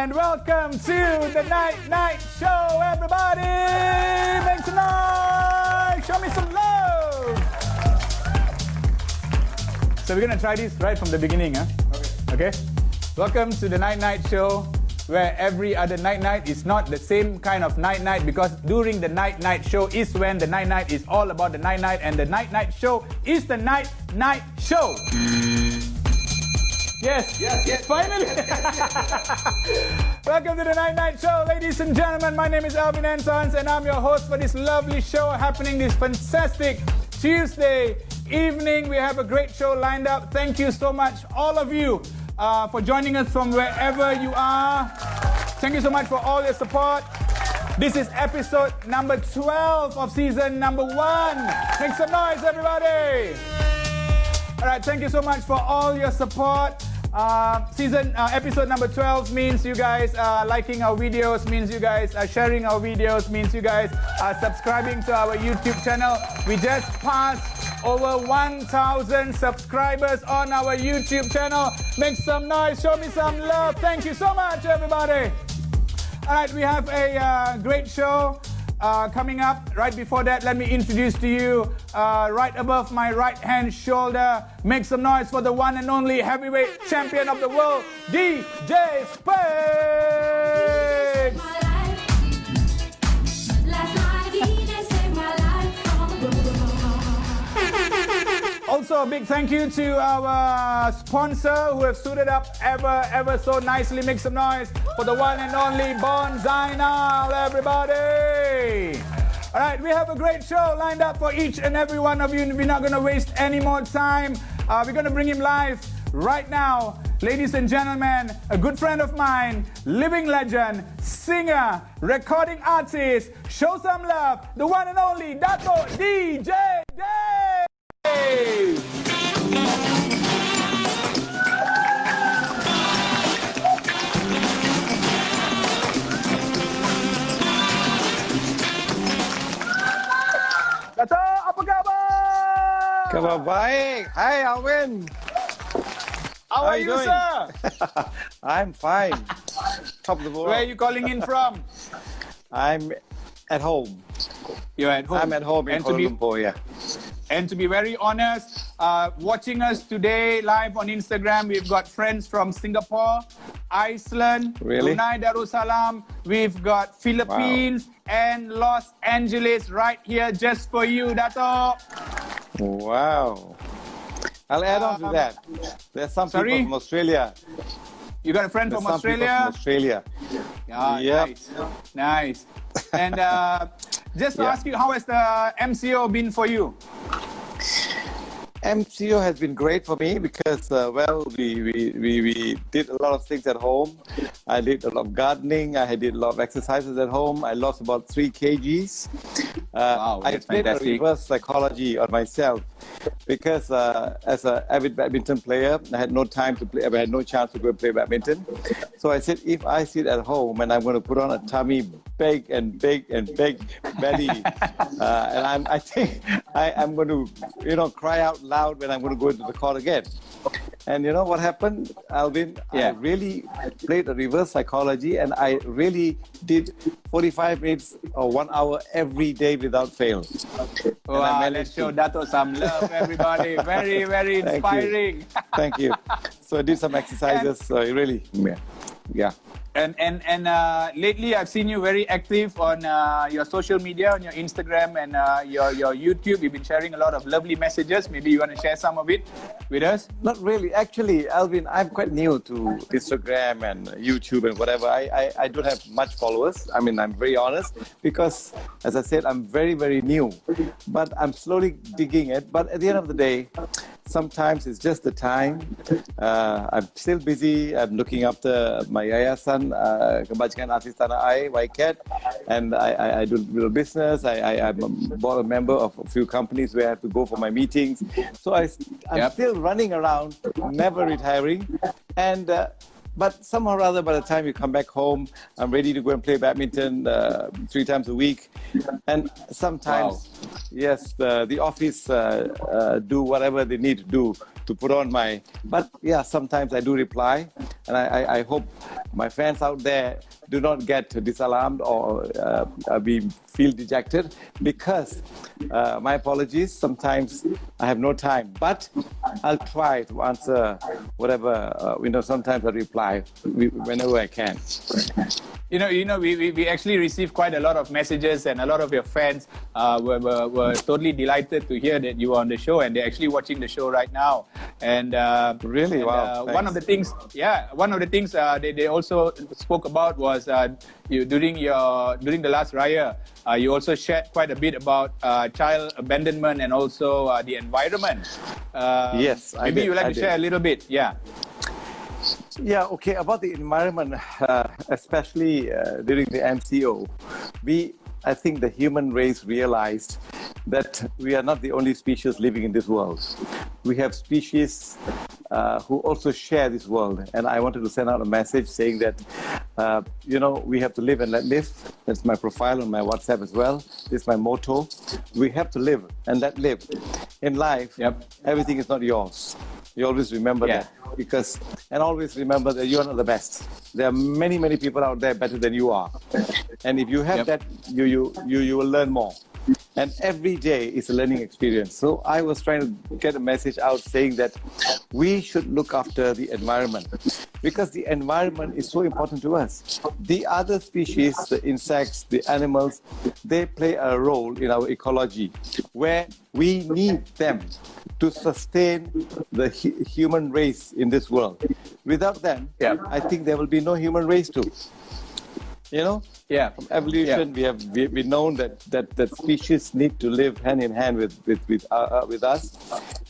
and welcome to the Nite Nite Show, everybody! Make some noise! Show me some love! So we're gonna try this right from the beginning, huh? Okay? Welcome to the Nite Nite Show, where every other night is not the same kind of night, because during the Nite Nite Show is when the night is all about the night, and the Nite Nite Show is the Nite Nite Show. Yes, finally! Welcome to the Nite Nite Show, ladies and gentlemen. My name is Alvin Anthons, and I'm your host for this lovely show happening this fantastic Tuesday evening. We have a great show lined up. Thank you so much, all of you, for joining us from wherever you are. Thank you so much for all your support. This is episode number 12 of season number 1. Make some noise, everybody! All right, thank you so much for all your support. Episode number 12 means you guys are liking our videos, means you guys are sharing our videos, means you guys are subscribing to our YouTube channel. We just passed over 1,000 subscribers on our YouTube channel. Make some noise, show me some love. Thank you so much, everybody. All right, we have a great show coming up. Right before that, let me introduce to you, right above my right-hand shoulder, make some noise for the one and only heavyweight champion of the world, DJ Spades! Also, a big thank you to our sponsor who have suited up ever so nicely. Make some noise for the one and only Zainal, everybody. All right, we have a great show lined up for each and every one of you. We're not going to waste any more time. We're going to bring him live right now. Ladies and gentlemen, a good friend of mine, living legend, singer, recording artist, show some love, the one and only Datuk DJ Dave! Datuk, apa khabar? Khabar baik. Hi, Alvin. How are you, doing? sir? I'm fine. Top of the world. Where are you calling in from? I'm at home. You're at home? I'm at home in Kuala Lumpur, yeah. And to be very honest, watching us today live on Instagram, we've got friends from Singapore, Iceland, Brunei Darussalam, we've got Philippines, and Los Angeles right here just for you, Dato. Wow. I'll add on to that. There's some people from Australia. You got a friend from Australia? From Australia. Yeah, yep. Nice. And just to ask you, how has the MCO been for you? MCO has been great for me because, we did a lot of things at home. I did a lot of gardening. I did a lot of exercises at home. I lost about 3 kgs. Wow, I played a reverse psychology on myself because as an avid badminton player, I had no time to play. I had no chance to go and play badminton. So I said, if I sit at home and I'm going to put on a tummy big belly, and I think I'm going to, cry out loud when I'm going to go into the court again. And you know what happened, Alvin? Yeah. I really played a reverse psychology, and I really did 45 minutes or 1 hour every day without fail. Wow, let's show Dato some love, everybody. Very, very inspiring. Thank you. So I did some exercises. So really, yeah. And lately, I've seen you very active on your social media, on your Instagram and your YouTube. You've been sharing a lot of lovely messages. Maybe you want to share some of it with us? Not really. Actually, Alvin, I'm quite new to Instagram and YouTube and whatever. I don't have much followers. I mean, I'm very honest because, as I said, I'm very, very new. But I'm slowly digging it. But at the end of the day, sometimes it's just the time. I'm still busy. I'm looking after my yayasan, Kebajikan Artis Tanah Air, YCAT, and I do little business. I'm a board member of a few companies where I have to go for my meetings. So I'm still running around, never retiring. And but somehow or other, by the time you come back home, I'm ready to go and play badminton 3 times a week. And sometimes, yes, the office do whatever they need to do to put on my... But yeah, sometimes I do reply. And I hope my fans out there do not get disalarmed or feel dejected, because my apologies, sometimes I have no time, but I'll try to answer whatever, sometimes I reply whenever I can. We actually received quite a lot of messages, and a lot of your fans were totally delighted to hear that you were on the show, and they're actually watching the show right now. And really, wow! One of the things they also spoke about was during the last Raya, you also shared quite a bit about child abandonment and also the environment. Yes, maybe you'd like to share a little bit, yeah. Yeah, okay, about the environment, especially during the MCO, I think the human race realized that we are not the only species living in this world. We have species who also share this world. And I wanted to send out a message saying that, we have to live and let live. That's my profile on my WhatsApp as well. This is my motto. We have to live and let live. In life, everything is not yours. You always remember that, and always remember that you are not the best. There are many, many people out there better than you are. And if you have that, you will learn more. And every day is a learning experience. So I was trying to get a message out saying that we should look after the environment, because the environment is so important to us. The other species, the insects, the animals, they play a role in our ecology where we need them to sustain the human race in this world. Without them, I think there will be no human race too. From evolution, we've known that species need to live hand in hand with us,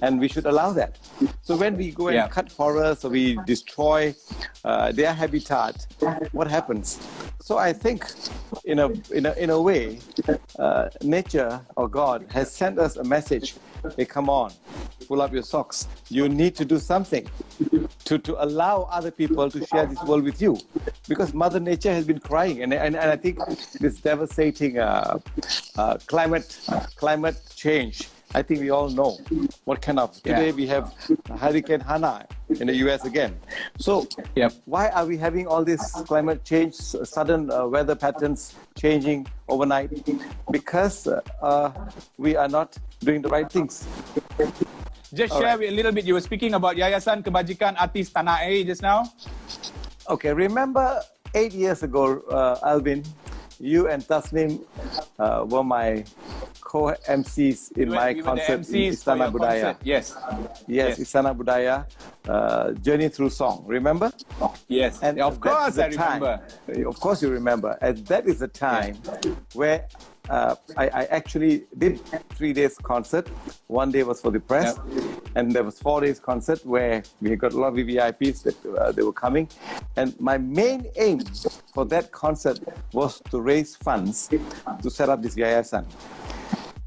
and we should allow that. So when we go and cut forests or we destroy their habitat, what happens? So I think, in a way, nature or God has sent us a message. Hey, come on, pull up your socks. You need to do something to allow other people to share this world with you, because Mother Nature has been crying, and I think this devastating climate change. I think we all know what kind of. Today we have Hurricane Hana in the US again. So why are we having all this climate change, sudden weather patterns changing overnight? Because we are not doing the right things. Just share a little bit. You were speaking about Yayasan Kebajikan Artis Tanah Air just now. Okay, remember 8 years ago, Alvin, you and Tasnim were my co-MCs in my concert in Istana Budaya. Yes, Istana Budaya, Journey Through Song. Remember? Yes, and of course I remember. Of course you remember. And that is the time where I actually did 3 days concert. 1 day was for the press, and there was 4 days concert where we got a lot of VVIPs that they were coming. And my main aim for that concert was to raise funds to set up this Yayasan.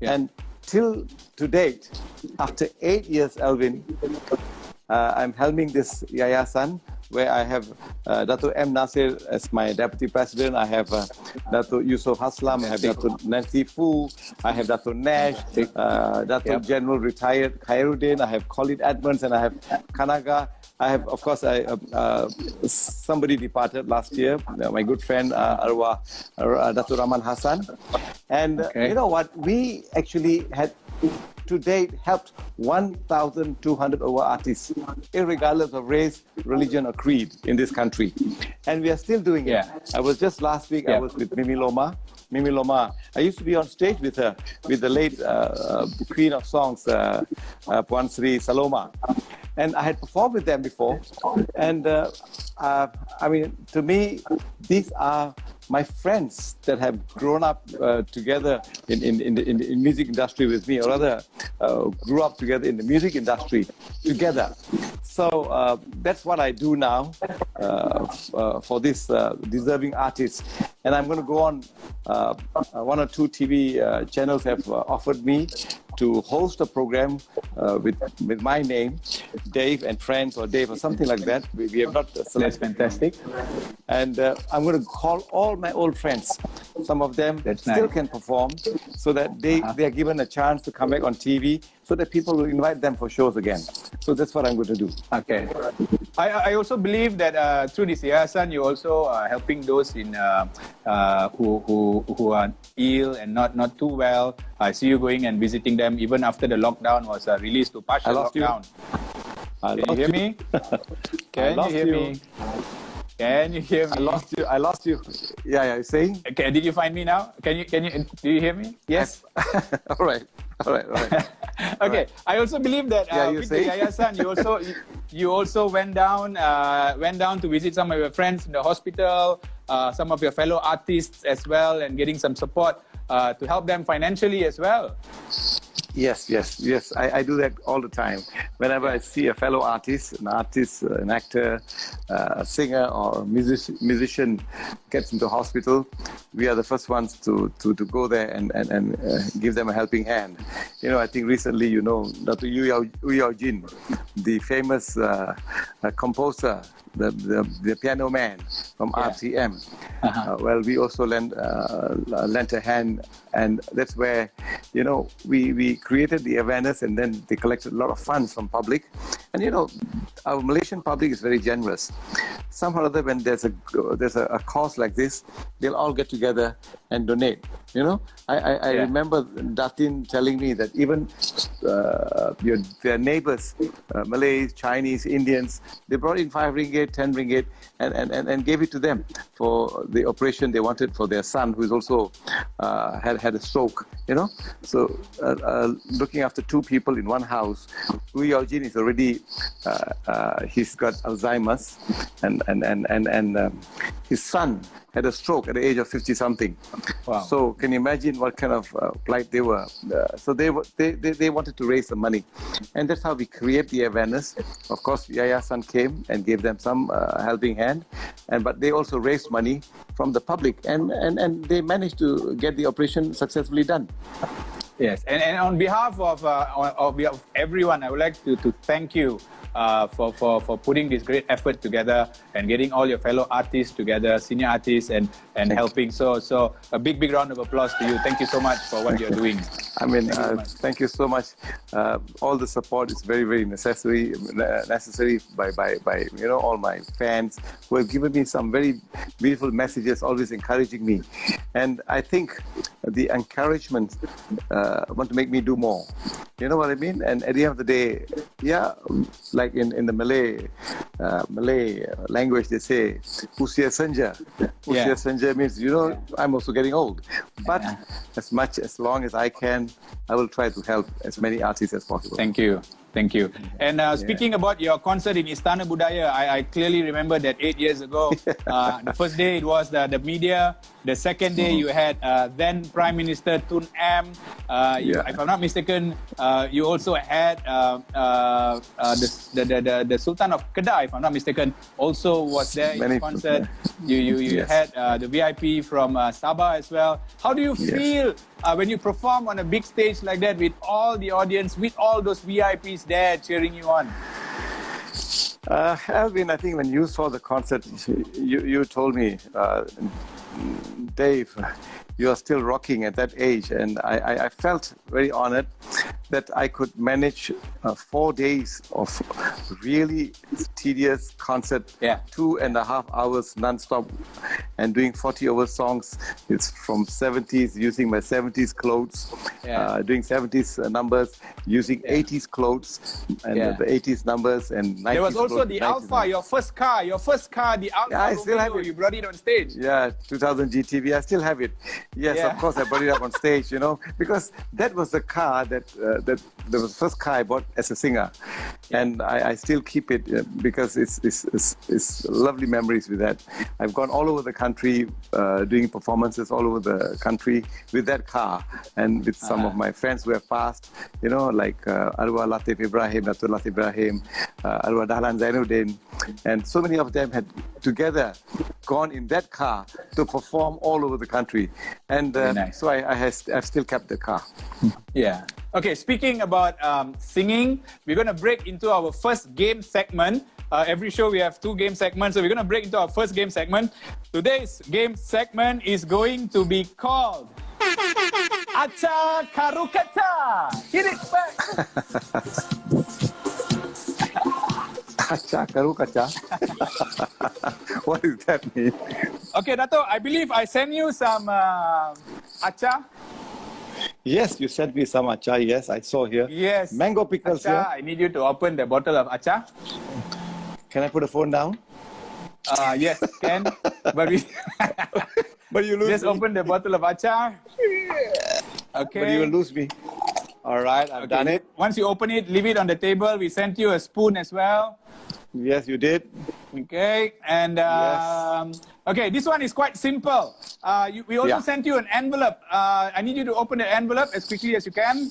And till to date, after 8 years, Alvin, I'm helming this Yayasan, where I have Datuk M. Nasir as my deputy president. I have Datuk Yusof Haslam, I have Datuk Nancy Fu, I have Datuk Nash, Datuk General retired Khairuddin, I have Colin Edmonds, and I have Kanaga. I have, of course, somebody departed last year, my good friend Arwah Datuk Rahman Hassan. And you know what? We actually had to date helped 1,200 over artists, irregardless of race, religion, or creed in this country. And we are still doing it. I was just last week, I was with Mimi Loma. I used to be on stage with her, with the late queen of songs, Puan Sri Saloma. And I had performed with them before. And I mean, to me, these are my friends that have grown up together in the music industry with me, or rather grew up together in the music industry together. So that's what I do now for this deserving artists. And I'm going to go on, 1 or 2 TV channels have offered me to host a program with my name, Dave and Friends, or Dave, or something like that. We have not selected. That's fantastic. And I'm going to call all my old friends. Some of them still can perform, so that they are given a chance to come back on TV, so that people will invite them for shows again. So that's what I'm going to do. Okay. I also believe that through this yayasan, you also helping those in who are ill and not too well. I see you going and visiting them even after the lockdown was released to partial lockdown. Can you hear me? Can you hear me? Can you hear me? I lost you. Yeah, you're saying? Okay, did you find me now? Do you hear me? Yes? All right. Okay, right. I also believe that with the yayasan, you also went down to visit some of your friends in the hospital, some of your fellow artists as well, and getting some support to help them financially as well. Yes. I do that all the time. Whenever I see a fellow artist, an actor, a singer, or a musician gets into hospital, we are the first ones to go there and give them a helping hand. I think recently, Dr. Wu Yao Jin, the famous composer, the piano man from RTM. Well, we also lent a hand, and that's where we created the awareness, and then they collected a lot of funds from public. And our Malaysian public is very generous. Somehow or other, when there's a cause like this, they'll all get together and donate. I remember Datin telling me that even their neighbors, Malays, Chinese, Indians, they brought in 5 ringgit, 10 ringgit, and gave it to them for the operation they wanted for their son, who's also had a stroke. So looking after 2 people in one house. Wu Yao Jin is already he's got Alzheimer's, and his son had a stroke at the age of 50-something. Wow. So can you imagine what kind of plight they were? So they wanted to raise some money. And that's how we create the awareness. Of course, Yayasan came and gave them some helping hand. But they also raised money from the public. And they managed to get the operation successfully done. Yes, and on behalf of everyone, I would like to thank you for putting this great effort together and getting all your fellow artists together, senior artists, and helping. So a big round of applause to you. Thank you so much for what you're doing. Thank you so much. All the support is very, very necessary by all my fans who have given me some very beautiful messages, always encouraging me. And I think the encouragement want to make me do more. You know what I mean? And at the end of the day, like in the Malay language, they say "usia senja." Usia senja means I'm also getting old. But as long as I can, I will try to help as many artists as possible. Thank you. And speaking about your concert in Istana Budaya, I clearly remember that 8 years ago, the first day it was the media. The second day you had then Prime Minister Tun M. If I'm not mistaken, you also had the Sultan of Kedah, if I'm not mistaken, also was there in the concert. You had the VIP from Sabah as well. How do you feel when you perform on a big stage like that with all the audience, with all those VIPs there cheering you on? Alvin, I think when you saw the concert, you told me, Dave, you are still rocking at that age, and I felt very honored that I could manage 4 days of really tedious concert, 2.5 hours non-stop, and doing 40-over songs. It's from 70s, using my 70s clothes, doing 70s numbers, using 80s clothes, and the 80s numbers, and 90s. There was also the Alpha, your first car, the Alpha. I still have it. You brought it on stage. 2000 GTV, I still have it. Yes, of course, I brought it up on stage, because that was the car that was the first car I bought as a singer, and I still keep it because it's lovely memories with that. I've gone all over the country doing performances all over the country with that car, and with some of my friends who have passed, like Arwah Latif Ibrahim, Datuk Latif Ibrahim, Arwah Dahlan Zainuddin, and so many of them had together gone in that car to perform all over the country, and so I've still kept the car. Okay, speaking about singing, we're going to break into our first game segment. Every show we have 2 game segments, so we're going to break into our first game segment. Today's game segment is going to be called Acha Karukata. Hit it back. Acha karu kacha. What does that mean? Okay, Dato, I believe I sent you some acha. Yes, you sent me some acha. Yes, I saw here. Yes. Mango pickles acha. here. I need you to open the bottle of acha. Can I put the phone down? Yes, can. But we But you lose just me. open the bottle of acha. Okay. But you will lose me. All right, I've done it. Once you open it, leave it on the table. We sent you a spoon as well. Yes, you did. Okay, and okay, this one is quite simple. We also sent you an envelope. I need you to open the envelope as quickly as you can.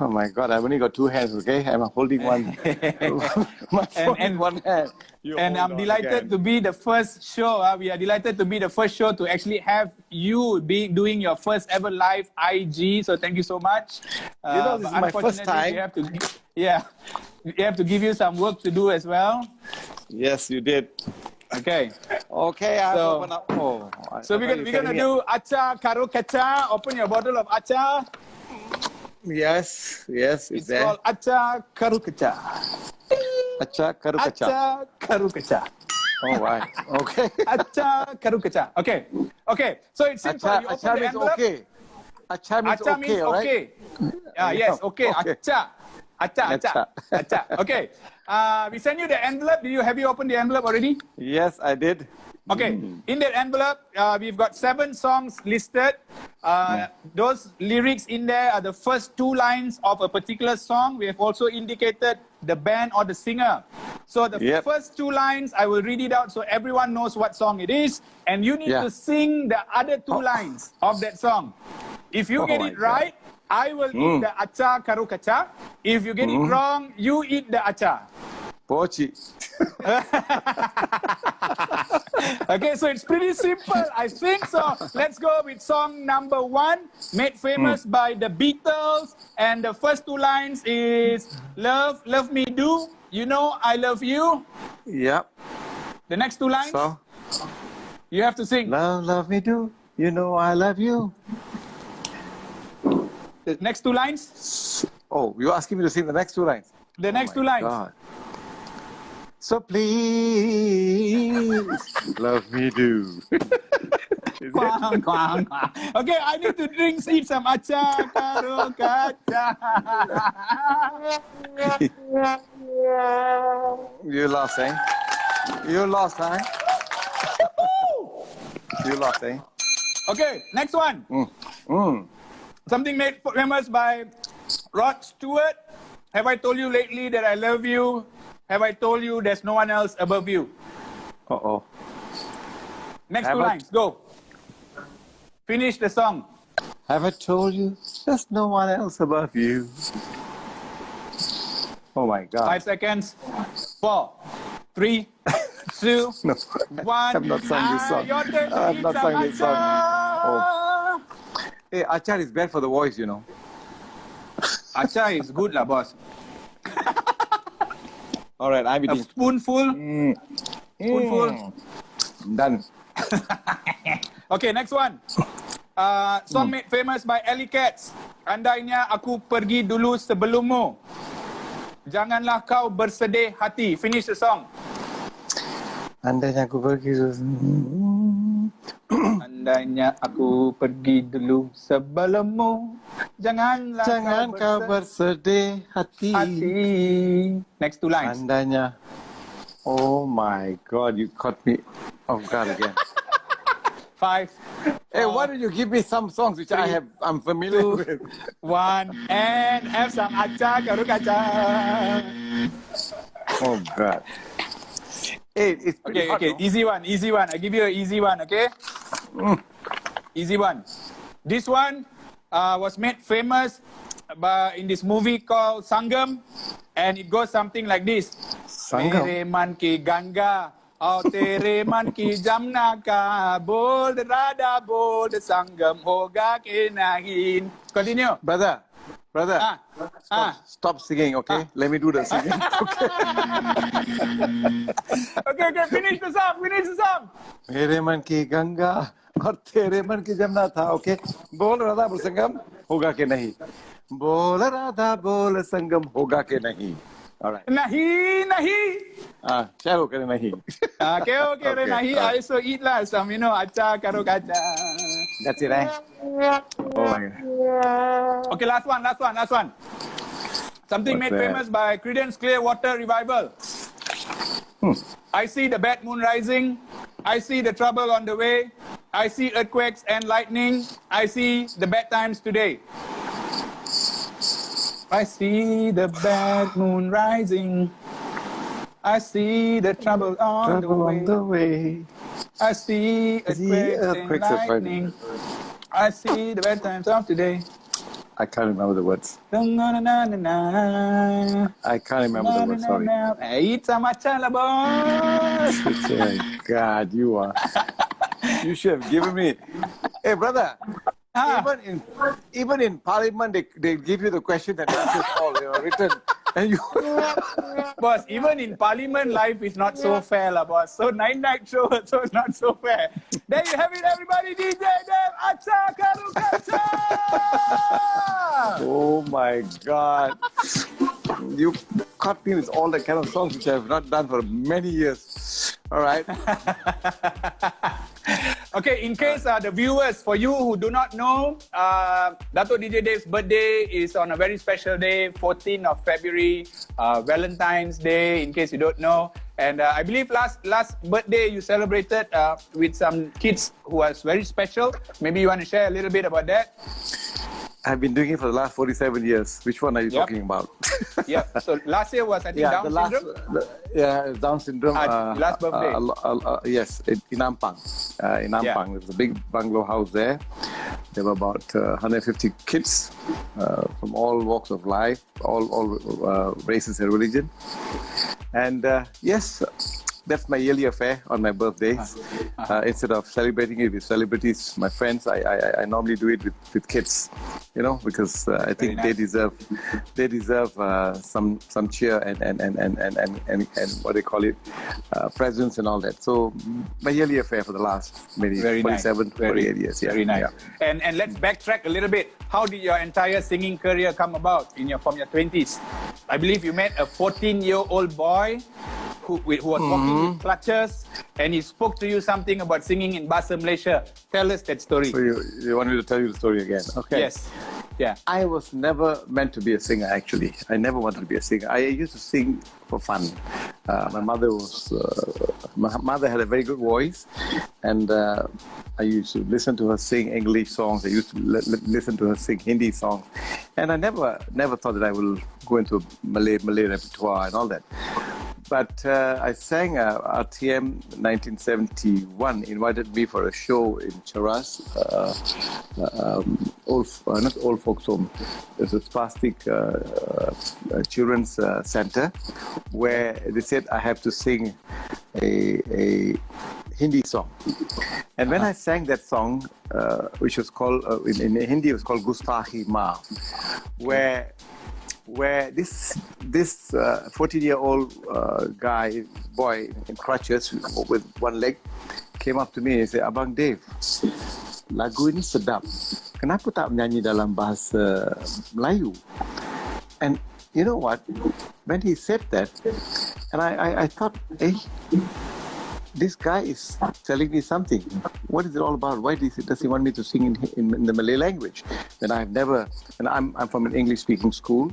Oh my God, I've only got two hands, okay? I'm holding one. My phone in one hand. And I'm delighted to be the first show. We are delighted to be the first show to actually have you doing your first ever live IG. So thank you so much. You know, this is my first time. We have to give you some work to do as well. Yes, you did. Okay. Okay, I'll open up. Oh, So we're gonna do acha karo kacha. Open your bottle of acha. Yes, it's there. Called acha karo kacha. Acha karu kacha. Acha karo kacha. Oh, right. Okay. Acha karo kacha. Okay. So it's simple. You open Acha the means envelope. okay. Acha means Acha okay, means all right? okay. Yes, okay. Okay. Acha. Okay. We send you the envelope. Have you opened the envelope already? Yes, I did. Okay. In that envelope, we've got 7 songs listed. Those lyrics in there are the first 2 lines of a particular song. We have also indicated the band or the singer. So the first 2 lines, I will read it out so everyone knows what song it is. And you need to sing the other 2 lines of that song. If you get it right, I will eat the acha karu kacha. If you get it wrong, you eat the acha. Pochi. Okay, so it's pretty simple, I think. So let's go with song number 1, made famous by the Beatles. And the first 2 lines is love, love me do. You know I love you. Yep. The next 2 lines, So, you have to sing. love, love me do. You know I love you. The next 2 lines. Oh, you're asking me to sing the next 2 lines? The next 2 lines. God. So please, love me do. Kwang, kwang, kwang. Okay, I need to eat some acha karo kacha. You lost, eh? You lost, eh? You lost, eh? Okay, next one. Something made famous by Rod Stewart. Have I told you lately that I love you? Have I told you there's no one else above you? Uh-oh. Next 2 lines, go. Finish the song. Have I told you there's no one else above you? Oh my God. 5 seconds. 4, 3, 2, No, 1. I've not sung this song. Your turn to I've eat not some sung this song. acha. Hey, achar is bad for the voice, you know. Acha is good lah, boss. All right, I'm A eating. spoonful. Spoonful. Done. Okay, next one. Song made famous by Alley Cats. Andainya aku pergi dulu sebelummu. Janganlah kau bersedih hati. Finish the song. Andainya aku pergi. Andainya aku pergi dulu sebelummu. Jangan kau bersedih hati. Next 2 lines. Andainya. Oh my God, you caught me off guard again. 5. Hey, why don't you give me some songs which I'm familiar with? 1. And have some acha karo kacha. Oh God. Hey, it's pretty hot, Okay. no? Easy one. I give you an easy one, okay? Easy one. This one was made famous in this movie called Sangam, and it goes something like this. Sangam. Mere man ki ganga, aur tere man ki jamna ka, bol rada bol Sangam hoga ke nahin. Continue. Brother. Stop singing, okay? Let me do the singing. Okay, finish the song. Mere man ki ganga, और तेरे मन की जमना था. Okay. बोल राधा बोल संगम होगा के नहीं. बोल राधा बोल संगम होगा के नहीं. All right. Nahi, nahi. चलो करे नहीं. Okay, nahi. I also eat lah some, achar, karo kacha. That's it, eh? Oh my God. Okay, last one. Something What's made that? famous by Creedence Clearwater Revival. I see the bad moon rising. I see the trouble on the way. I see earthquakes and lightning. I see the bad times today. I see the bad moon rising. I see the trouble on the way. I see earthquakes and lightning. I see the bad times of today. I can't remember the words. I can't remember the words, sorry. Eat some achar lah, boss. Oh, God, you are. You should have given me. Hey, brother. Even in Parliament, they give you the question and answers all written. And you... Boss, even in Parliament, life is not so fair, lah, boss. So Nite Nite Show also is not so fair. There you have it, everybody. DJ Dave, Achar Karu Kacha. Oh my God. You caught me with all the kind of songs which I have not done for many years. All right. Okay, in case the viewers, for you who do not know, Datuk DJ Dave's birthday is on a very special day, 14th of February, Valentine's Day, in case you don't know. And I believe last birthday you celebrated with some kids who was very special. Maybe you want to share a little bit about that? I've been doing it for the last 47 years. Which one are you talking about? Yeah. So last year was, I think, Down syndrome? Down syndrome. Last birthday. Yes, in Ampang. In Ampang, there's a big bungalow house there. There were about 150 kids from all walks of life, all races and religion. And yes, that's my yearly affair on my birthdays. Instead of celebrating it with celebrities, my friends, I normally do it with kids, because I think they deserve some cheer and what they call it, presents and all that. So my yearly affair for the last maybe 47, 48 years. Yeah. Very nice. Yeah. And let's backtrack a little bit. How did your entire singing career come about from your 20s? I believe you met a 14-year-old boy who was walking with clutches, and he spoke to you something about singing in Bahasa Malaysia. Tell us that story. So you want me to tell you the story again? Okay. Yes. Yeah. I was never meant to be a singer, actually. I never wanted to be a singer. I used to sing for fun. My mother had a very good voice, and I used to listen to her sing English songs. I used to listen to her sing Hindi songs, and I never thought that I will go into Malay repertoire and all that. But I sang RTM 1971, invited me for a show in Cheras, not old folks home. There's a spastic children's center where they said I have to sing a Hindi song. And when I sang that song, which was called, in Hindi it was called Gustahi Ma, where this 14-year-old boy in crutches with one leg came up to me and said, "Abang Dave, lagu ini sedap. Kenapa tak menyanyi dalam bahasa Melayu?" And you know what? When he said that, and I thought, this guy is telling me something. What is it all about? Why does he want me to sing in the Malay language? And I've never. And I'm from an English-speaking school.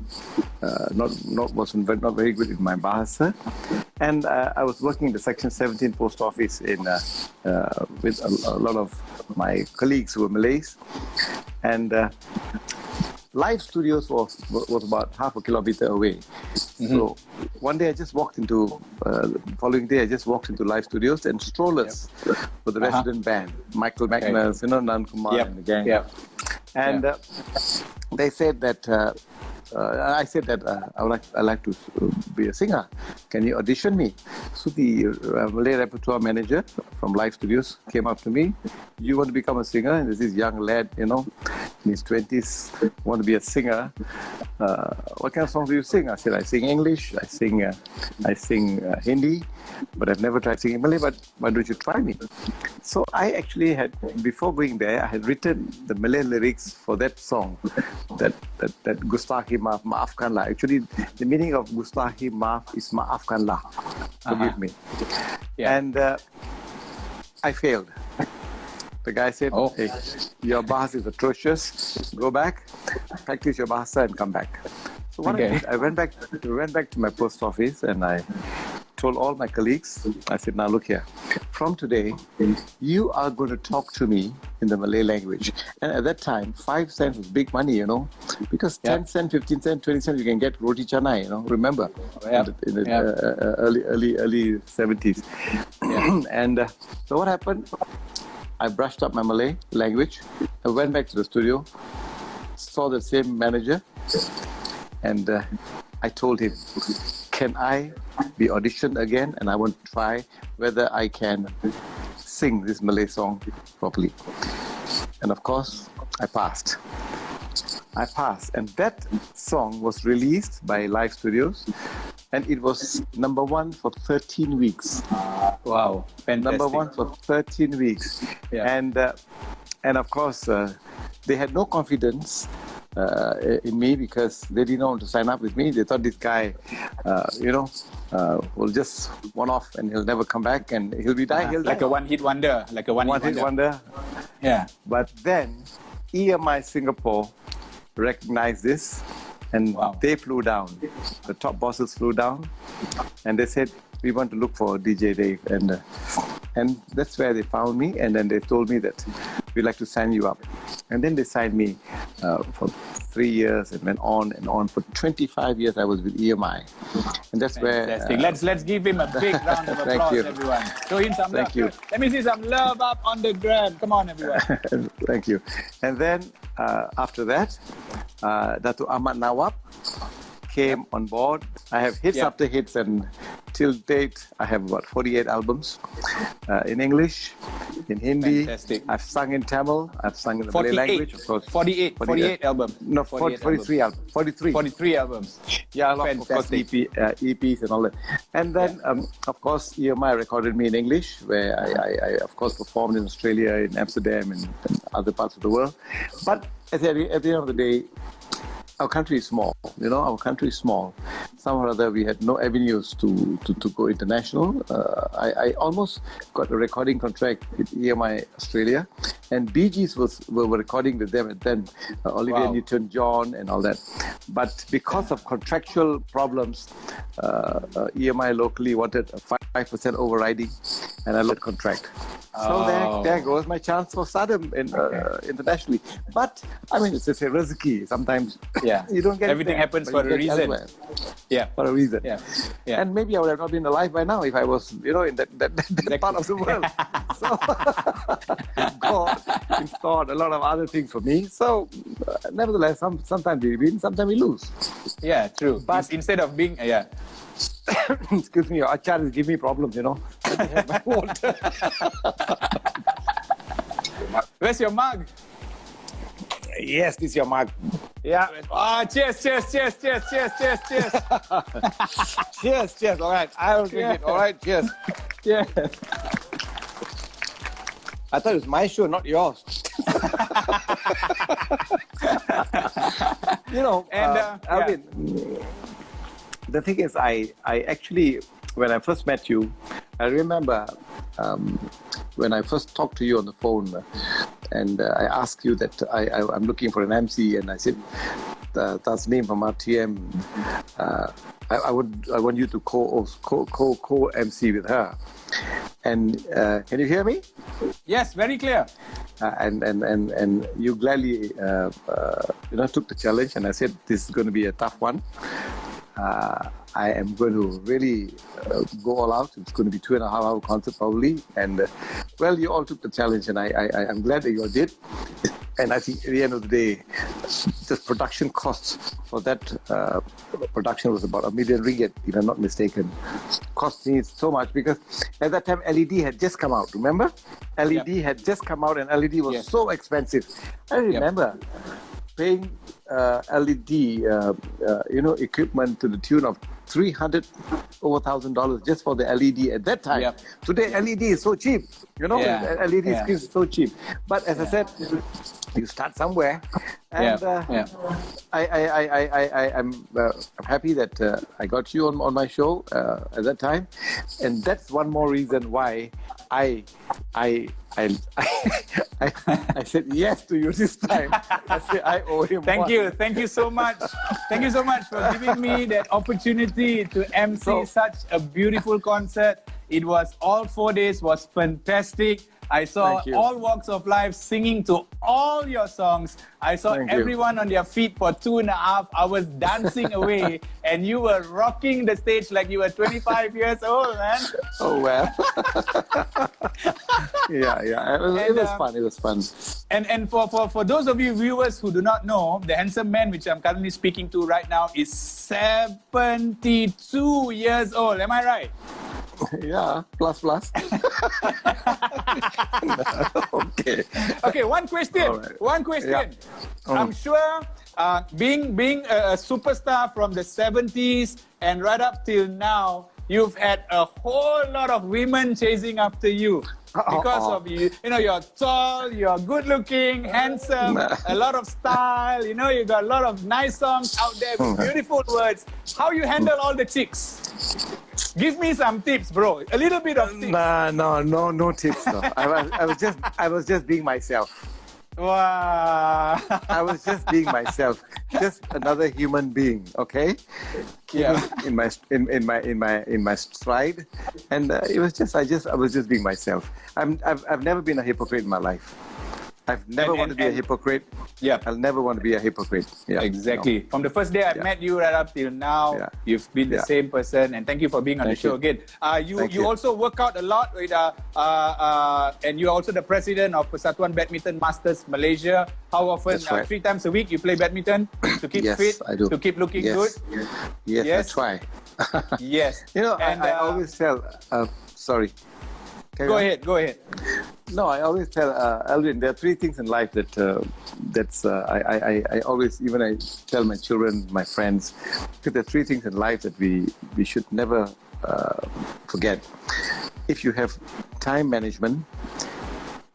Wasn't very good in my bahasa. And I was working in the Section 17 post office with a lot of my colleagues who were Malays. And live studios was about half a kilometer away. So one day I just walked into, following day I just walked into live studios, and strollers for the resident band, Michael Magnus, Nan Kumar and the gang. And they said that, I said that I like to be a singer. Can you audition me? So the Malay repertoire manager from Live Studios came up to me. You want to become a singer? And there's this young lad, in his 20s, want to be a singer. What kind of songs do you sing? I said, I sing English, I sing Hindi, but I've never tried singing Malay, but why don't you try me? So I actually had, before going there, I had written the Malay lyrics for that song, that Gustahi Maaf, Maafkanlah. Actually, the meaning of Gustahi Maaf is Maafkanlah. Forgive me. Yeah. And I failed. The guy said, hey, your bahasa is atrocious. Go back, practice your bahasa and come back. So what I did, I went back to my post office and I told all my colleagues, I said, now look here, from today, you are going to talk to me in the Malay language. And at that time, 5 cents was big money, you know, because 10 cents, 15 cents, 20 cents, you can get roti canai, you know, remember, in the early 70s. And so what happened? I brushed up my Malay language. I went back to the studio, saw the same manager, and I told him, can I be auditioned again? And I want to try whether I can sing this Malay song properly. And of course, I passed. And that song was released by Live Studios, and it was number 1 for 13 weeks. Wow, fantastic. Number 1 for 13 weeks. Yeah. And of course, they had no confidence in me because they didn't want to sign up with me. They thought this guy, will just one off and he'll never come back and he'll die. Like a one-hit wonder. Like a one-hit wonder. Yeah. But then EMI Singapore recognized this and they flew down. The top bosses flew down and they said, we want to look for DJ Dave. And that's where they found me, and then they told me that we'd like to sign you up. And then they signed me for 3 years and went on and on. For 25 years, I was with EMI. And that's fantastic. where... Let's give him a big round of applause, everyone. Show him some love. You. Let me see some love up on the gram. Come on, everyone. Thank you. And then after that, Datuk Ahmad Nawab came on board. I have hits after hits, and till date, I have about 48 albums in English, in Hindi. Fantastic. I've sung in Tamil. I've sung in the Malay language, of course. 48 albums. No, 43 albums. 43 albums. Yeah, a lot, of course, EPs and all that. And then, of course, EMI recorded me in English, where I of course, performed in Australia, in Amsterdam, and other parts of the world. But at the end of the day, our country is small, our country is small. Somehow or other, we had no avenues to go international. I almost got a recording contract with EMI Australia, and Bee Gees were recording with them, and then Olivia Newton-John and all that. But because of contractual problems, EMI locally wanted a 5% overriding, and I lost contract. So there goes my chance for stardom internationally. But I mean, it's a risky. Sometimes you don't get everything happens for a reason. Yeah, for a reason. Yeah. And maybe I would have not been alive by now if I was, in that part of the world. So God installed a lot of other things for me. So nevertheless, sometimes we win, sometimes we lose. Yeah, true. But instead of being excuse me, your achar is giving me problems, Let me have my water. Where's your mug? Yes, this is your mug. Yeah. Cheers. Cheers. All right. I will drink it. All right. Cheers. Yeah. I thought it was my show, not yours. Alvin, the thing is, I actually, when I first met you, I remember when I first talked to you on the phone, and I asked you that I'm looking for an MC, and I said, that's name from RTM. I want you to co-MC with her. And can you hear me? Yes, very clear. And you gladly took the challenge, and I said this is going to be a tough one. I am going to really go all out. It's going to be 2.5-hour concert probably. And you all took the challenge, and I'm glad that you all did. And I think at the end of the day, the production costs for that production was about 1 million ringgit, if I'm not mistaken. Cost me so much because at that time LED had just come out. Remember? LED had just come out, and LED was so expensive. I remember paying LED, equipment to the tune of $300 over $1,000 just for the LED at that time. Yep. Today, LED is so cheap. You know, LED screens is so cheap. But as I said, you start somewhere, and I'm happy that I got you on my show at that time, and that's one more reason why I said yes to you this time. I said I owe him. Thank you so much. Thank you so much for giving me that opportunity to MC such a beautiful concert. It was all 4 days, was fantastic. I saw all walks of life singing to all your songs. I saw everyone on their feet for 2.5 hours dancing away, and you were rocking the stage like you were 25 years old, man. Oh, well. It was fun. It was fun. And for those of you viewers who do not know, the handsome man which I'm currently speaking to right now is 72 years old. Am I right? Yeah, plus. Okay, one question. Right. One question. Yeah. I'm sure being a superstar from the 70s and right up till now, you've had a whole lot of women chasing after you. Because of you know, you're tall, you're good looking, handsome, a lot of style, you know, you got a lot of nice songs out there with beautiful words. How you handle all the chicks? Give me some tips, bro. A little bit of tips. No tips. No. I was just being myself. Wow. I was just being myself, just another human being. Okay. In my stride, and it was just I was just being myself. I've never been a hypocrite in my life. I've never wanted to be a hypocrite. Yeah, I'll never want to be a hypocrite. Yeah, exactly. No. From the first day I met you right up till now, you've been the same person. And thank you for being on the show again. You also work out a lot with and you're also the president of Persatuan Badminton Masters Malaysia. How often? 3 times a week you play badminton to keep fit, I do. to keep looking good. Yes, I try. Yes. You know, and I always tell. Sorry. Go ahead. No, I always tell Alvin, there are 3 things in life that I always, even I tell my children, my friends, that there are 3 things in life that we should never forget. If you have time management,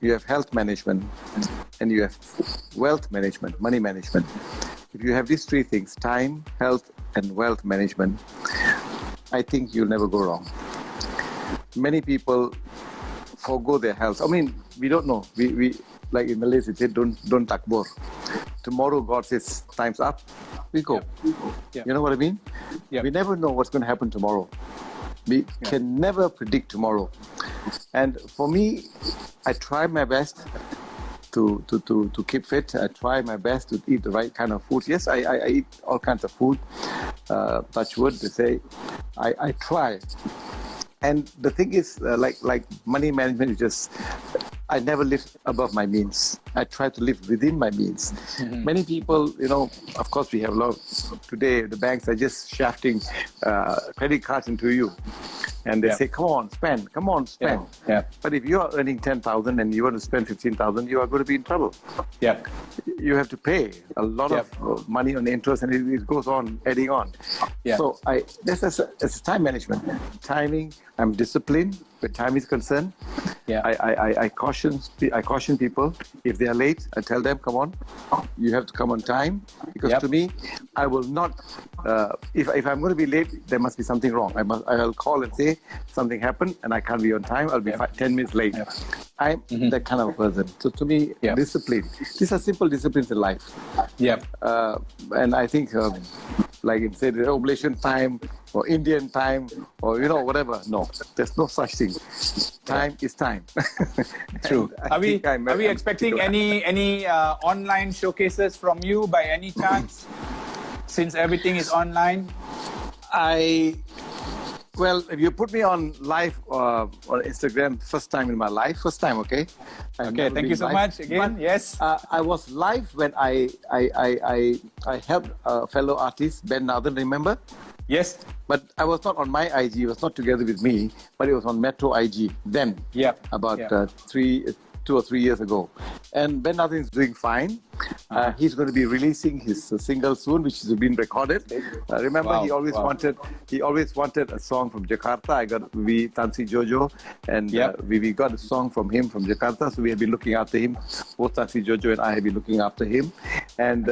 you have health management, and you have wealth management, money management. If you have these 3 things, time, health, and wealth management, I think you'll never go wrong. Many people forgo their health. I mean, we don't know. We like in Malaysia, they say, don't takbur. Tomorrow, God says, time's up. We go. You know what I mean? We never know what's going to happen tomorrow. We can never predict tomorrow. And for me, I try my best to keep fit. I try my best to eat the right kind of food. Yes, I eat all kinds of food. Touch wood, they say. I try. And the thing is, like money management is just, I never live above my means. I try to live within my means. Many people, you know, of course we have a lot. Today, the banks are just shafting credit cards into you. And they say, come on, spend. But if you are earning 10,000 and you want to spend 15,000, you are going to be in trouble. You have to pay a lot of money on interest, and it goes on, adding on. So it's time management. Timing, I'm disciplined where time is concerned. I caution people. If they are late, I tell them, come on, you have to come on time. Because to me, I will not, if I'm going to be late, there must be something wrong. I'll call and say, something happened and I can't be on time. I'll be 10 minutes late. I'm that kind of a person. So to me, discipline. These are simple disciplines in life. And I think, like it said, Malaysian time or Indian time or, you know, whatever. No, there's no such thing. Time is time. True. Are we expecting any online showcases from you by any chance? Since everything is online? Well, if you put me on live on Instagram, first time in my life, okay? Okay, thank you so much again. But, yes. I was live when I helped a fellow artist, Ben Nathan, remember? Yes. But I was not on my IG, it was not together with me, but it was on Metro IG then. About 2 or 3 years ago. And Ben Nathan is doing fine. He's going to be releasing his single soon, which has been recorded. Remember, he always wanted a song from Jakarta. I got Tansi Jojo, and we got a song from him from Jakarta. So we have been looking after him. Both Tansi Jojo and I have been looking after him. And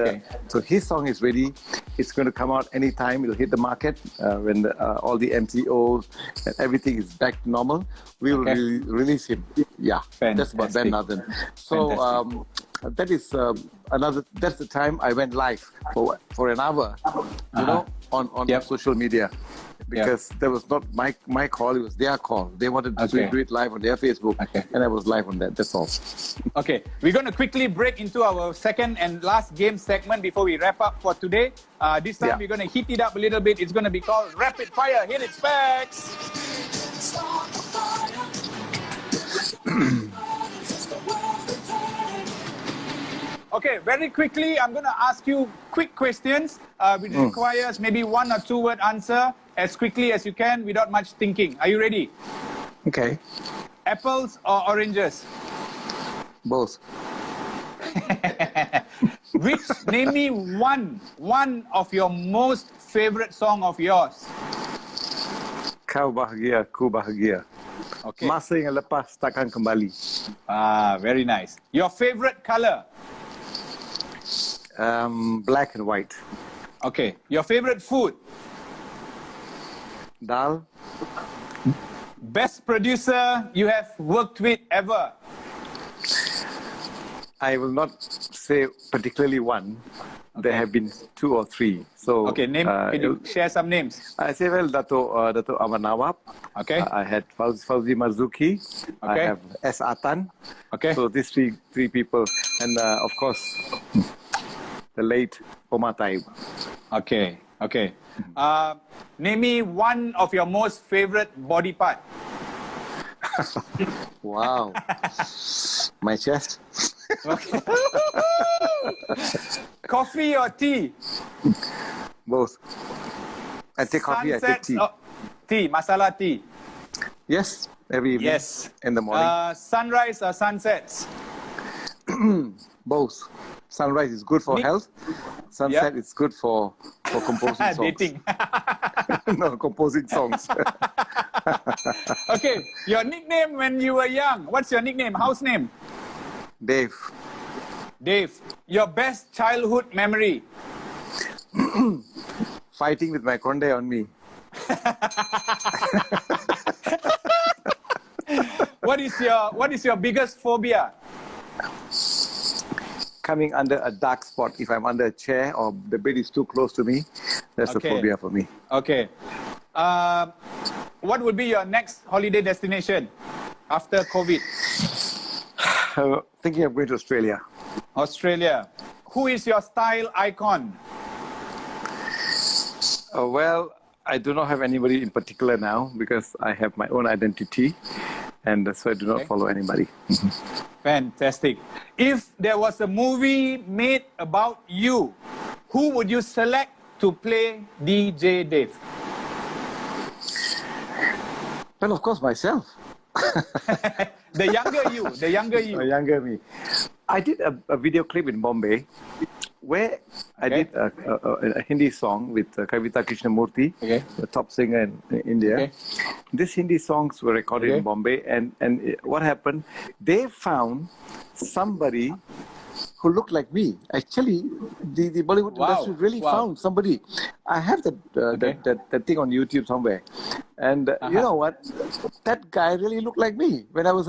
so his song is ready. It's going to come out anytime. It'll hit the market when all the MCOs and everything is back to normal. We will release him. Yeah, that's about Ben Nathan. So that is that's the time I went live for an hour, you know, on social media. Because that was not my call, it was their call. They wanted to do it live on their Facebook, and I was live on that. That's all. Okay, we're going to quickly break into our second and last game segment before we wrap up for today. This time we're going to heat it up a little bit. It's going to be called Rapid Fire. Hit it, Specs! Okay, very quickly, I'm going to ask you quick questions, which requires maybe 1 or 2 word answer as quickly as you can without much thinking. Are you ready? Okay. Apples or oranges? Both. Name me one of your most favorite song of yours. Kau bahagia, ku bahagia. Okay. Masa yang lepas takkan kembali. Very nice. Your favorite color? Black and white. Okay. Your favorite food? Dal. Best producer you have worked with ever? I will not say particularly one. There have been 2 or 3. So can you share some names? I say, well, Datuk Ahmad Nawab. Okay. I had Fauzi Marzuki. I have S. Atan. Okay. So these three people, and of course, the late Omar Taib. Okay. Name me one of your most favorite body part. Wow. My chest. Okay. Coffee or tea? Both. I take coffee, I take tea. Tea, masala tea. Yes, every evening. Yes. In the morning. Sunrise or sunsets? Both. Sunrise is good for health. Sunset is good for composing songs. Dating. No, composing songs. Okay, your nickname when you were young. What's your nickname? House name? Dave. Dave. Your best childhood memory? Fighting with my conde on me. What is your biggest phobia? Coming under a dark spot. If I'm under a chair or the bed is too close to me, that's a phobia for me. Okay. What would be your next holiday destination after COVID? Thinking of going to Australia. Australia. Who is your style icon? Well, I do not have anybody in particular now because I have my own identity, and so I do not follow anybody. Fantastic. If there was a movie made about you, who would you select to play DJ Dave? Well, of course, myself. The younger you. The younger me. I did a video clip in Bombay where I did a Hindi song with Kavita Krishnamurthy, the top singer in India. These Hindi songs were recorded in Bombay, and what happened? They found somebody who looked like me. Actually, the Bollywood industry really found somebody. I have that thing on YouTube somewhere. And you know what? That guy really looked like me when I was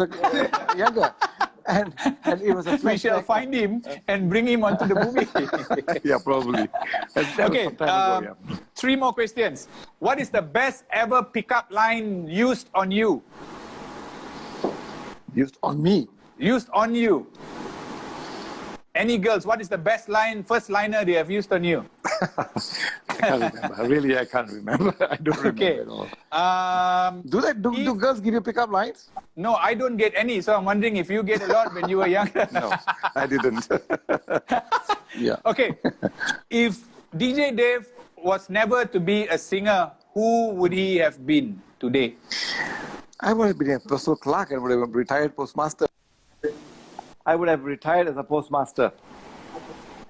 younger. And it was a flashback. We shall find him and bring him onto the movie. Yeah, probably. Okay, 3 more questions. What is the best ever pickup line used on you? Used on me? Used on you. Any girls, what is the best first liner they have used on you? I can't remember. Really, I can't remember. I don't remember at all. Do girls give you pickup lines? No, I don't get any. So I'm wondering if you get a lot when you were younger. No, I didn't. Yeah. Okay. If DJ Dave was never to be a singer, who would he have been today? I would have been a personal clerk and would have been a retired postmaster. I would have retired as a postmaster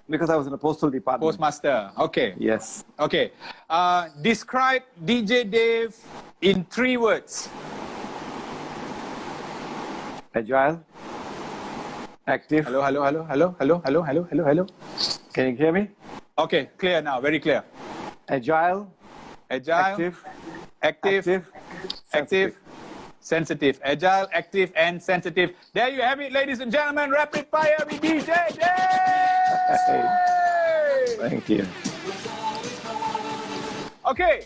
because I was in the postal department. Postmaster. Okay. Yes. Okay. Describe DJ Dave in 3 words. Agile. Active. Hello. Can you hear me? Okay, clear now. Very clear. Agile. Agile. Active. Sensitive. Agile, active, and sensitive. There you have it, ladies and gentlemen. Rapid fire with DJ Dave. Thank you. Okay.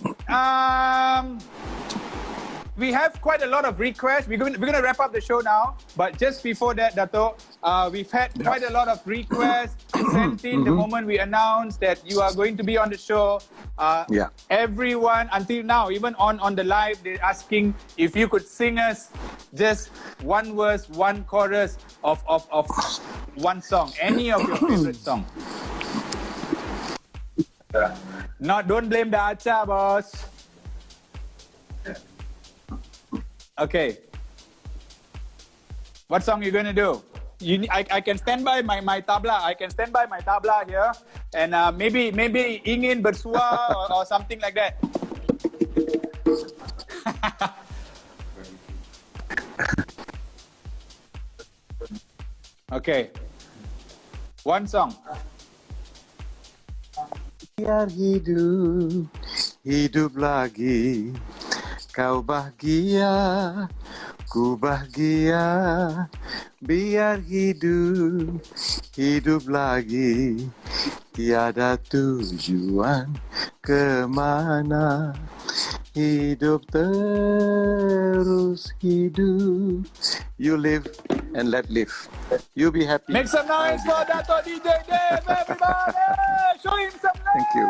We have quite a lot of requests. We're going to wrap up the show now. But just before that, Dato', we've had quite a lot of requests sent in the moment we announced that you are going to be on the show. Everyone, until now, even on the live, they're asking if you could sing us just one verse, one chorus of one song. Any of your favorite song. Don't blame the acha, boss. Okay. What song are you going to do? I can stand by my tabla. I can stand by my tabla here. And maybe ingin bersua or something like that. Okay. One song. Biar hidup lagi. Kau bahagia, ku bahagia. Biar hidup lagi. Tiada tujuan kemana. Hidup terus hidup. You live and let live. You be happy. Make some noise for Datuk DJ Dave, everybody! Show him some love! Thank you.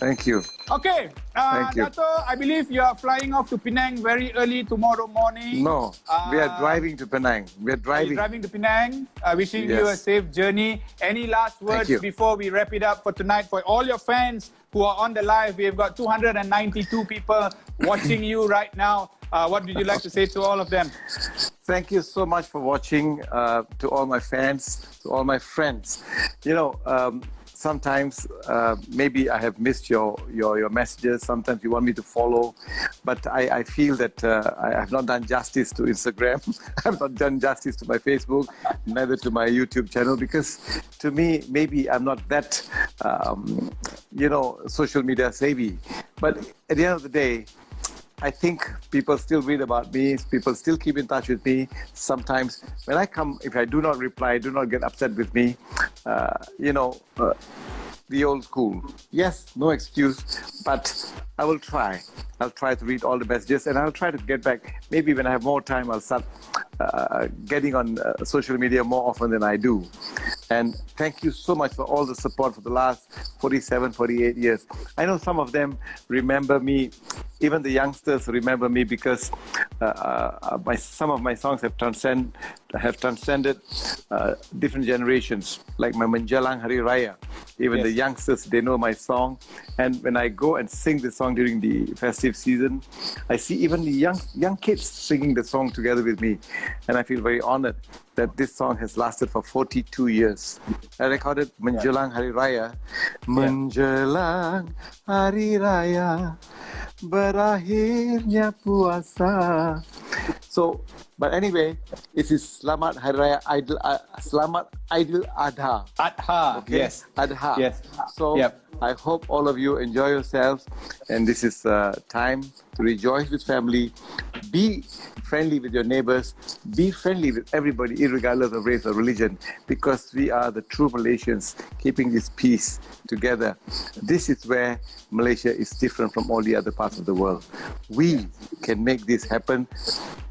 Thank you. Okay, Thank you. Dato', I believe you are flying off to Penang very early tomorrow morning. No, we are driving to Penang. We are driving. Driving to Penang. Wishing you a safe journey. Any last words before we wrap it up for tonight? For all your fans who are on the live, we have got 292 people watching you right now. What would you like to say to all of them? Thank you so much for watching. To all my fans, to all my friends. You know, sometimes maybe I have missed your messages. Sometimes you want me to follow, but I feel that I have not done justice to Instagram. I have not done justice to my Facebook, neither to my YouTube channel, because to me, maybe I'm not that, social media savvy. But at the end of the day, I think people still read about me, people still keep in touch with me. Sometimes when I come, if I do not reply, do not get upset with me, the old school. Yes, no excuse, but I will try. I'll try to read all the messages and I'll try to get back. Maybe when I have more time, I'll start getting on social media more often than I do. And thank you so much for all the support for the last 47, 48 years. I know some of them remember me, even the youngsters remember me because some of my songs have transcended different generations, like my Menjelang Hari Raya. Even the youngsters, they know my song. And when I go and sing the song during the festive season, I see even the young kids singing the song together with me. And I feel very honored that this song has lasted for 42 years. I recorded Menjelang Hari Raya. Menjelang Hari Raya, berakhirnya puasa. So, but anyway, it is Selamat Hari Raya Selamat Idul Adha. Adha, okay? Yes. Adha. Yes. So, I hope all of you enjoy yourselves, and this is time to rejoice with family. Be friendly with your neighbors. Be friendly with everybody, irregardless of race or religion, because we are the true Malaysians keeping this peace together. This is where Malaysia is different from all the other parts of the world. We can make this happen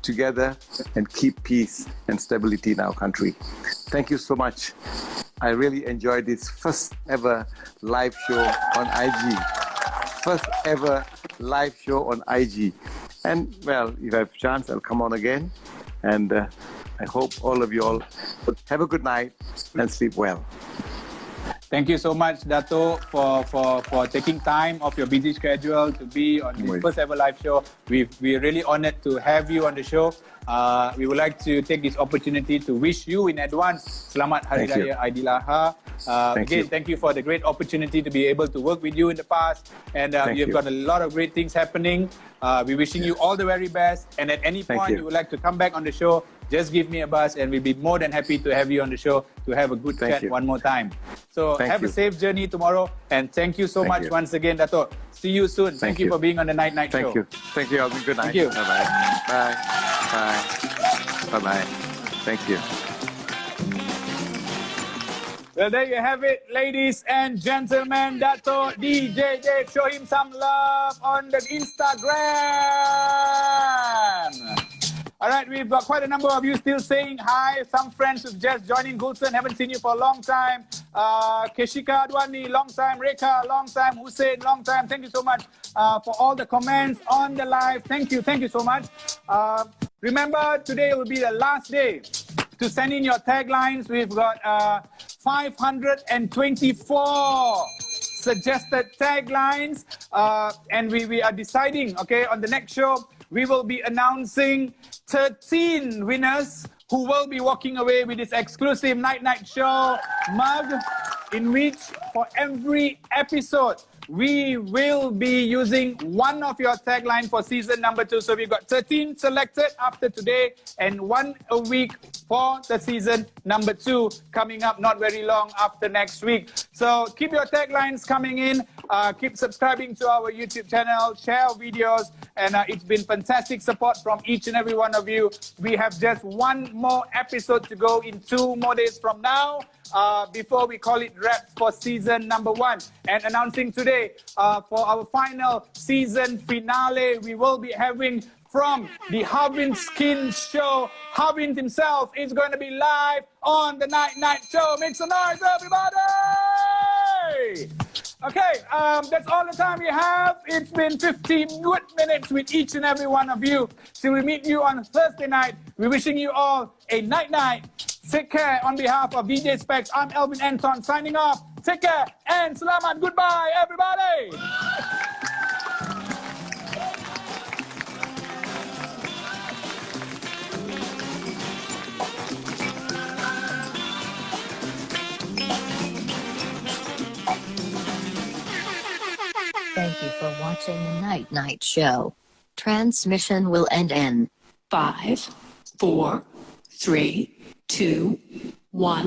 together and keep peace and stability in our country. Thank you so much. I really enjoyed this first ever live show on IG. First ever live show on IG. And well, if I have a chance, I'll come on again. And I hope all of you all have a good night and sleep well. Thank you so much, Dato, for taking time off your busy schedule to be on this first ever live show. We're really honored to have you on the show. We would like to take this opportunity to wish you in advance Selamat Hari Raya Aidiladha. Thank you for the great opportunity to be able to work with you in the past. And you've got a lot of great things happening. We're wishing you all the very best. And at any point you would like to come back on the show, just give me a buzz and we'll be more than happy to have you on the show to have a good chat one more time. So have a safe journey tomorrow. And thank you so much once again, Dato. See you soon. Thank you for being on the Nite Nite Show. Thank you, Alvin. Good night. Thank you. Bye-bye. Bye. Bye. Bye-bye. Thank you. Well, there you have it, ladies and gentlemen. Datuk DJ Dave, show him some love on the Instagram. All right, we've got quite a number of you still saying hi. Some friends who've just joined in. Gulsen, haven't seen you for a long time. Keshika Adwani, long time. Rekha, long time. Hussein, long time. Thank you so much for all the comments on the live. Thank you so much. Remember, today will be the last day to send in your taglines. We've got 524 suggested taglines, and we are deciding, okay, on the next show, we will be announcing 13 winners who will be walking away with this exclusive Nite Nite Show mug, in which for every episode, we will be using one of your tagline for season number 2. So we've got 13 selected after today and one a week for the season number 2 coming up not very long after next week. So keep your taglines coming in. Keep subscribing to our YouTube channel, share our videos, and it's been fantastic support from each and every one of you. We have just one more episode to go in 2 more days from now. Before we call it wraps for season number 1. And announcing today, for our final season finale, we will be having from the Alvin Skin Show. Alvin himself is going to be live on the Nite Nite Show. Make some noise, everybody! Okay, that's all the time we have. It's been 15 good minutes with each and every one of you. Till we meet you on Thursday night, we're wishing you all a night night. Take care. On behalf of DJ Specs, I'm Alvin Anthons signing off. Take care and selamat. Goodbye, everybody. Thank you for watching the Nite Nite Show. Transmission will end in 5, 4, 3, 2, 1.